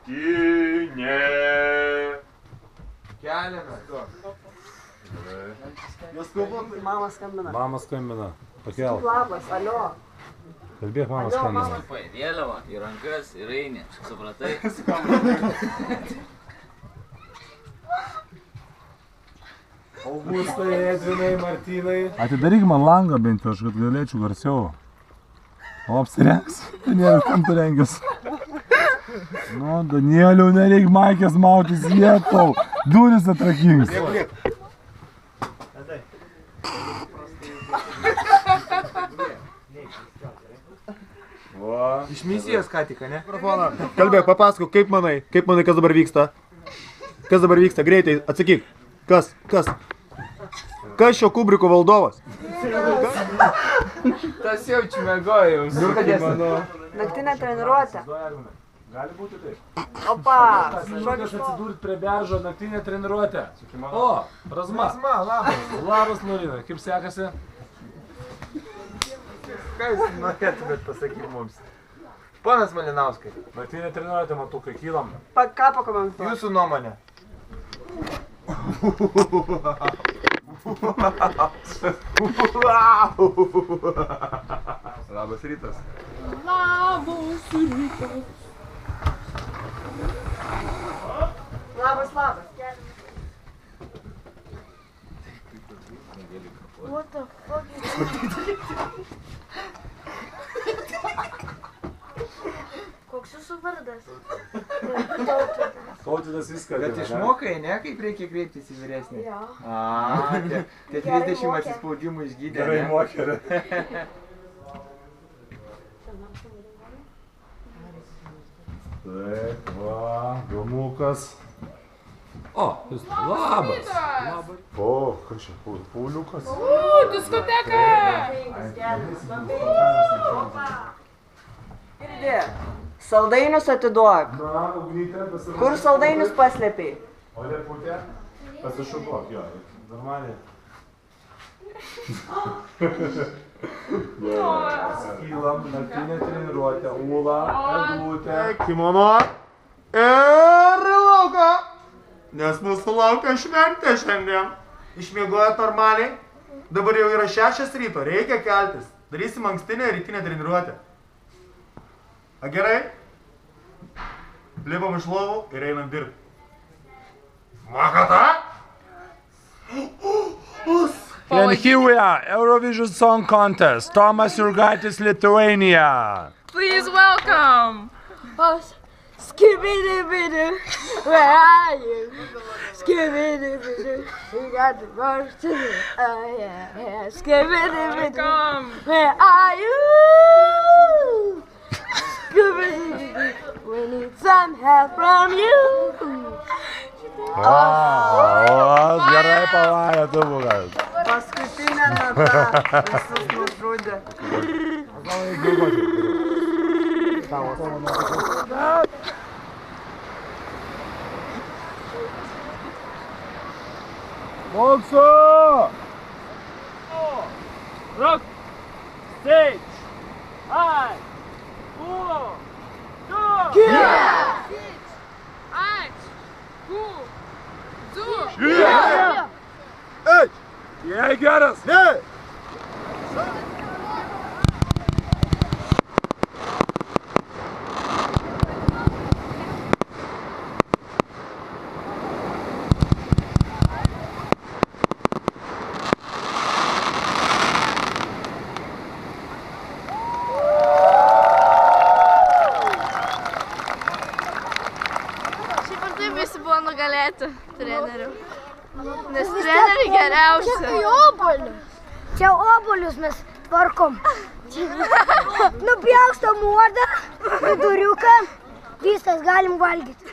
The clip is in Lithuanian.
Martynė. Keliame. Mama skambina. Mama skambina. Pakel. Labas, alio. Kalbėk, mama skambina. Vėliava į rankas ir eini. Supratai? Augustai, Edvinai, Martynai. Atidaryk man langą bent jau, aš kad galėčiau garsiau. O apsirengs? Danielius, kam tu rengius? Nu, Danieliau, nereik maikės mautis, vietau. Duris atrakings. Iš misijos ką tik, ne? Kalbėk, papasakok, kaip manai, kas dabar vyksta? Kas dabar vyksta? Greitai, atsakyk. Kas? Kas šio Kubriko valdovas? Tas jaučiu mėgoju. Naktinė treniruotė. Gali būti taip. Opa. Šokas atsidūrt prie beržo, naktinė treniruotė. O, Razma. Labas. Labas, Marina, kaip sekasi? Ką jūs norėtumėt pasakyti mums? Ponas Malinauskai, Naktinė treniruotė, matau, kai kylam. Ką pakomentuoju? jūsų nuomonė. Labas rytas. Labas. What the fuck is Koks jūsų vardas? Tautidas viską. Bet išmokai, ne, kaip reikia kreiptis į vyresnį? Jo. Tie 30 atsispaudimų išgydė, Gerai ne? mokė. Taip, va, gamukas. O, jis labas. O, kas čia, Pauliukas? Diskoteka! Girdi, saldainius atiduok. Na, ugnytė, pasiruošė. Kur saldainius paslėpiai? O leputė? Pasišukuok, jo, normaliai. Skylam, naktinė treniruotė, Ula, Eglutė. Kimono ir lauką. Nes mūsų laukia šventė šiandien. Išmiegojot normaliai. Dabar jau yra 6 ryto, reikia keltis. Darysim ankstinę rytinę treniruotę. A gerai? Lipam iš lovų ir einam dirbti. Makata? And here we are, Eurovision Song Contest, Tomas Jurgaitis, Lithuania. Please welcome! Skibidi-bidi, where are you? Skibidi-bidi, we got the rush to the, yeah. Skibidi-bidi, Welcome! where are you? Skibidi-bidi, we need some help from you. O, gerai pavarė, tu bukas. Paskutinė nata. Visus nužudė. Moksu! Rock! Stage! Ein! 2! Eins! Du! Jei geras! Šiaip ar taip visi buvo nugalėti trenerių. Nes treneriai geriausi. Čia obuolius mes tvarkom. Nupjaustom odą, viduriuką, viskas galim valgyti.